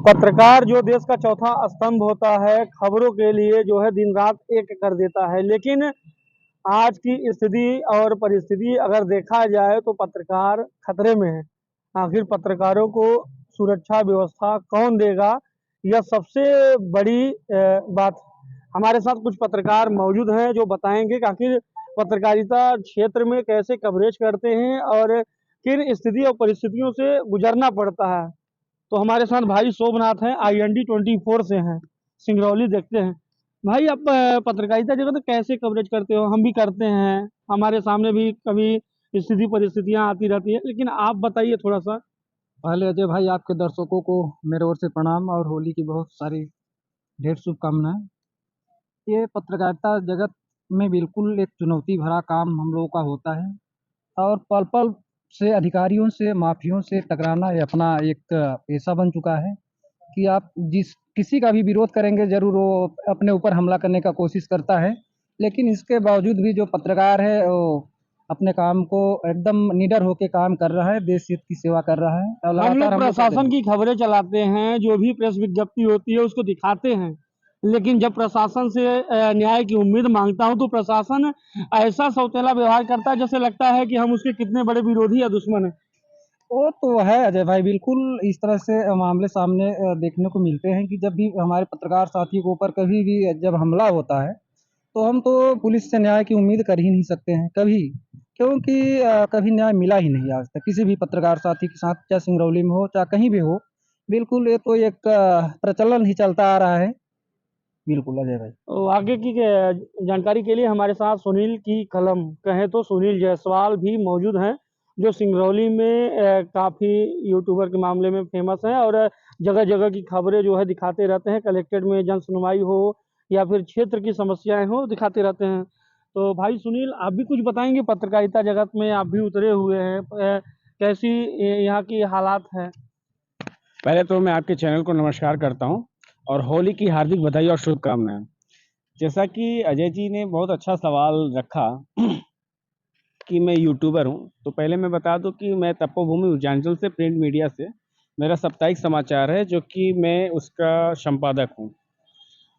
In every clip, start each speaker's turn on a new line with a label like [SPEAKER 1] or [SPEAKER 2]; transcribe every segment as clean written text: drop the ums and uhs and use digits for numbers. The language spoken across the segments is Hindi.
[SPEAKER 1] पत्रकार जो देश का चौथा स्तंभ होता है, खबरों के लिए जो है दिन रात एक कर देता है। लेकिन आज की स्थिति और परिस्थिति अगर देखा जाए तो पत्रकार खतरे में है। आखिर पत्रकारों को सुरक्षा व्यवस्था कौन देगा, यह सबसे बड़ी बात। हमारे साथ कुछ पत्रकार मौजूद हैं जो बताएंगे कि आखिर पत्रकारिता क्षेत्र में कैसे कवरेज करते हैं और किन स्थिति और परिस्थितियों से गुजरना पड़ता है। तो हमारे साथ भाई शोभनाथ हैं, IND 24 से हैं, सिंगरौली देखते हैं। भाई आप पत्रकारिता जगह तो कैसे कवरेज करते हो? हम भी करते हैं, हमारे सामने भी कभी स्थिति परिस्थितियां आती रहती है, लेकिन आप बताइए थोड़ा सा।
[SPEAKER 2] पहले अजय भाई, आपके दर्शकों को मेरे ओर से प्रणाम और होली की बहुत सारी ढेर शुभकामनाएं। ये पत्रकारिता जगत में बिल्कुल एक चुनौती भरा काम हम लोगों का होता है और पल पल से अधिकारियों से माफियों से टकराना ये अपना एक पेशा बन चुका है कि आप जिस किसी का भी विरोध करेंगे जरूर वो अपने ऊपर हमला करने का कोशिश करता है। लेकिन इसके बावजूद भी जो पत्रकार है वो अपने काम को एकदम निडर होकर काम कर रहा है, देश हित की सेवा कर रहा है और
[SPEAKER 1] हम लोग
[SPEAKER 2] लगातार हम लोग करते
[SPEAKER 1] प्रशासन
[SPEAKER 2] हैं।
[SPEAKER 1] की खबरें चलाते हैं, जो भी प्रेस विज्ञप्ति होती है उसको दिखाते हैं, लेकिन जब प्रशासन से न्याय की उम्मीद मांगता हूं तो प्रशासन ऐसा सौतेला व्यवहार करता है जैसे लगता है कि हम उसके कितने बड़े विरोधी या दुश्मन हैं।
[SPEAKER 2] वो तो है अजय भाई, बिल्कुल इस तरह से मामले सामने देखने को मिलते हैं कि जब भी हमारे पत्रकार साथी के ऊपर कभी भी जब हमला होता है तो हम तो पुलिस से न्याय की उम्मीद कर ही नहीं सकते हैं कभी, क्योंकि कभी न्याय मिला ही नहीं आज तक किसी भी पत्रकार साथी के साथ, चाहे सिंगरौली में हो चाहे कहीं भी हो। बिल्कुल ये तो एक प्रचलन ही चलता आ रहा है। बिल्कुल अजय भाई।
[SPEAKER 1] तो आगे की जानकारी के लिए हमारे साथ सुनील की कलम कहें तो सुनील जायसवाल भी मौजूद हैं, जो सिंगरौली में काफ़ी यूट्यूबर के मामले में फेमस हैं और जगह जगह की खबरें जो है दिखाते रहते हैं। कलेक्टेड में जन सुनवाई हो या फिर क्षेत्र की समस्याएं हो, दिखाते रहते हैं। तो भाई सुनील, आप भी कुछ बताएंगे? पत्रकारिता जगत में आप भी उतरे हुए हैं, कैसी यहाँ की हालात है?
[SPEAKER 3] पहले तो मैं आपके चैनल को नमस्कार करता हूं और होली की हार्दिक बधाई और शुभकामनाएं। जैसा कि अजय जी ने बहुत अच्छा सवाल रखा कि मैं यूट्यूबर हूं, तो पहले मैं बता दूं कि मैं तपोभूमि ऊर्जांचल से प्रिंट मीडिया से मेरा साप्ताहिक समाचार है, जो कि मैं उसका संपादक हूं।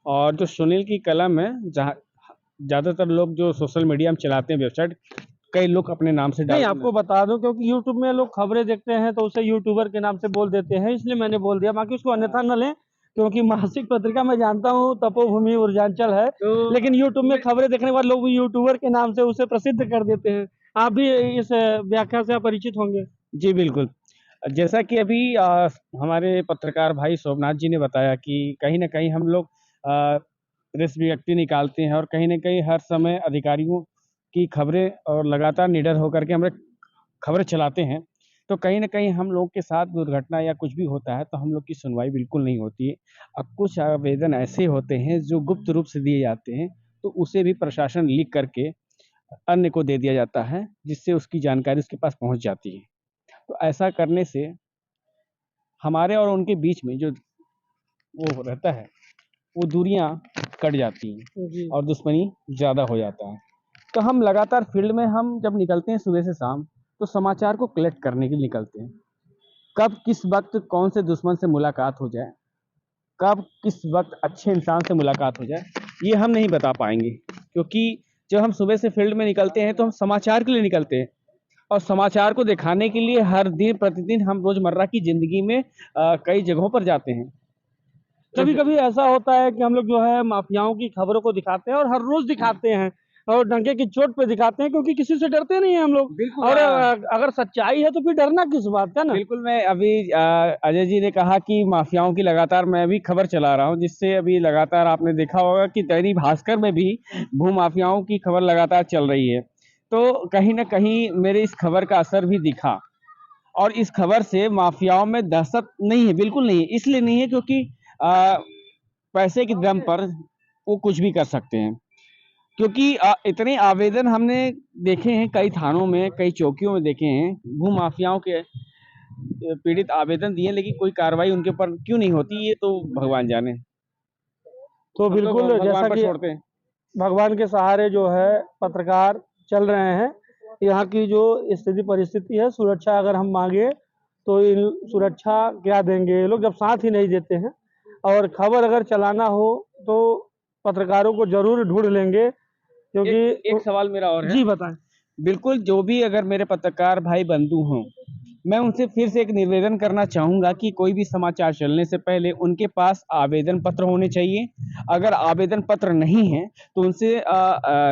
[SPEAKER 3] और जो सुनील की कलम है, जहाँ ज़्यादातर लोग जो सोशल मीडिया में चलाते हैं वेबसाइट, कई लोग अपने नाम से
[SPEAKER 1] नहीं,
[SPEAKER 3] डाल
[SPEAKER 1] आपको बता दूं, क्योंकि यूट्यूब में लोग खबरें देखते हैं तो उसे यूट्यूबर के नाम से बोल देते हैं, इसलिए मैंने बोल दिया। बाकी उसको अन्यथा न लें, क्योंकि मासिक पत्रिका मैं जानता हूँ तपोभूमि ऊर्जांचल है,
[SPEAKER 3] तो
[SPEAKER 1] लेकिन यूट्यूब में खबरें देखने वाले लोग भी यूट्यूबर के नाम से उसे प्रसिद्ध कर देते हैं। आप भी इस व्याख्या से परिचित होंगे।
[SPEAKER 3] जी बिल्कुल। जैसा कि अभी हमारे पत्रकार भाई शोभनाथ जी ने बताया कि कहीं न कहीं हम लोग प्रेस विज्ञप्ति निकालते हैं और कहीं न कहीं हर समय अधिकारियों की खबरें और लगातार निडर होकर के हमें खबरें चलाते हैं। तो कहीं न कहीं हम लोग के साथ दुर्घटना या कुछ भी होता है तो हम लोग की सुनवाई बिल्कुल नहीं होती है। अब कुछ आवेदन ऐसे होते हैं जो गुप्त रूप से दिए जाते हैं, तो उसे भी प्रशासन लीक करके अन्य को दे दिया जाता है, जिससे उसकी जानकारी उसके पास पहुँच जाती है। तो ऐसा करने से हमारे और उनके बीच में जो वो रहता है, वो दूरियां कट जाती हैं
[SPEAKER 1] जी।
[SPEAKER 3] और दुश्मनी ज़्यादा हो जाता है। तो हम लगातार फील्ड में हम जब निकलते हैं सुबह से शाम, तो समाचार को कलेक्ट करने के लिए निकलते हैं। कब किस वक्त कौन से दुश्मन से मुलाकात हो जाए, कब किस वक्त अच्छे इंसान से मुलाकात हो जाए, ये हम नहीं बता पाएंगे, क्योंकि जब हम सुबह से फील्ड में निकलते हैं तो हम समाचार के लिए निकलते हैं और समाचार को दिखाने के लिए हर दिन प्रतिदिन हम रोजमर्रा की जिंदगी में कई जगहों पर जाते हैं।
[SPEAKER 1] कभी कभी ऐसा होता है कि हम लोग जो है माफियाओं की खबरों को दिखाते हैं और हर रोज दिखाते हैं और डंके की चोट पे दिखाते हैं, क्योंकि किसी से डरते नहीं हैं हम लोग।
[SPEAKER 3] बिल्कुल
[SPEAKER 1] और अगर सच्चाई है तो फिर डरना किस बात का ना।
[SPEAKER 3] बिल्कुल। मैं अभी अजय जी ने कहा कि माफियाओं की लगातार मैं भी खबर चला रहा हूँ, जिससे अभी लगातार आपने देखा होगा कि दैनिक भास्कर में भी भू माफियाओं की खबर लगातार चल रही है। तो कहीं न कहीं मेरे इस खबर का असर भी दिखा और इस खबर से माफियाओं में दहशत नहीं है, बिल्कुल नहीं है। इसलिए नहीं है क्योंकि पैसे के दम पर वो कुछ भी कर सकते हैं। क्योंकि इतने आवेदन हमने देखे हैं, कई थानों में, कई चौकियों में देखे हैं, भू माफियाओं के पीड़ित आवेदन दिए, लेकिन कोई कार्रवाई उनके ऊपर क्यों नहीं होती, ये तो भगवान जाने।
[SPEAKER 1] तो
[SPEAKER 3] हम तो
[SPEAKER 1] बिल्कुल
[SPEAKER 3] भगवान
[SPEAKER 1] जैसा
[SPEAKER 3] पर
[SPEAKER 1] कि
[SPEAKER 3] छोड़ते हैं।
[SPEAKER 1] भगवान के सहारे जो है पत्रकार चल रहे हैं। यहाँ की जो स्थिति परिस्थिति है, सुरक्षा अगर हम मांगे तो इन सुरक्षा क्या देंगे ये लोग जब साथ ही नहीं देते हैं। और खबर अगर चलाना हो तो पत्रकारों को जरूर ढूंढ लेंगे, क्योंकि
[SPEAKER 3] एक सवाल मेरा और है।
[SPEAKER 1] जी बताएं।
[SPEAKER 3] बिल्कुल, जो भी अगर मेरे पत्रकार भाई बंधु हों, मैं उनसे फिर से एक निवेदन करना चाहूँगा कि कोई भी समाचार चलने से पहले उनके पास आवेदन पत्र होने चाहिए। अगर आवेदन पत्र नहीं है, तो उनसे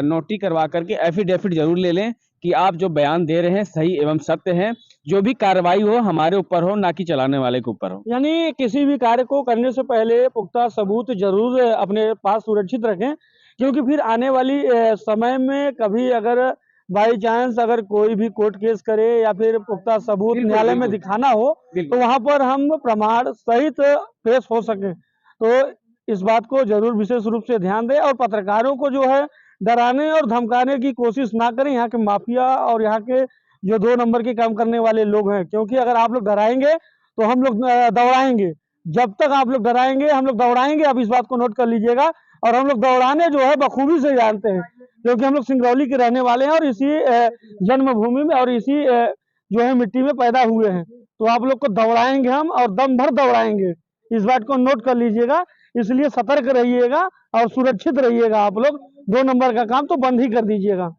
[SPEAKER 3] नोटरी करवा करके एफिडेविट ज़रूर ले लें कि आप जो बयान दे रहे हैं सही एवं सत्य है। जो भी कार्रवाई हो हमारे ऊपर हो, ना कि चलाने वाले के ऊपर हो।
[SPEAKER 1] यानी किसी भी कार्य को करने से पहले पुख्ता सबूत जरूर अपने पास सुरक्षित रखें, क्योंकि फिर आने वाली समय में कभी अगर बाई चांस अगर कोई भी कोर्ट केस करे या फिर पुख्ता सबूत
[SPEAKER 3] बिल्कुल,
[SPEAKER 1] न्यायालय में
[SPEAKER 3] बिल्कुल।
[SPEAKER 1] दिखाना हो, तो
[SPEAKER 3] बिल्कुल।
[SPEAKER 1] वहां पर हम प्रमाण सहित पेश हो सके। तो इस बात को जरूर विशेष रूप से ध्यान दें और पत्रकारों को जो है डराने और धमकाने की कोशिश ना करें, यहाँ के माफिया और यहाँ के जो 2 नंबर के काम करने वाले लोग हैं। क्योंकि अगर आप लोग डराएंगे तो हम लोग दौड़ाएंगे, जब तक आप लोग डराएंगे हम लोग दौड़ाएंगे। आप इस बात को नोट कर लीजिएगा। और हम लोग दौड़ाने जो है बखूबी से जानते हैं, क्योंकि हम लोग सिंगरौली के रहने वाले हैं और इसी जन्मभूमि में और इसी जो है मिट्टी में पैदा हुए हैं। तो आप लोग को दौड़ाएंगे हम और दम भर दौड़ाएंगे, इस बात को नोट कर लीजिएगा। इसलिए सतर्क रहिएगा और सुरक्षित रहिएगा। आप लोग 2 नंबर का काम तो बंद ही कर दीजिएगा।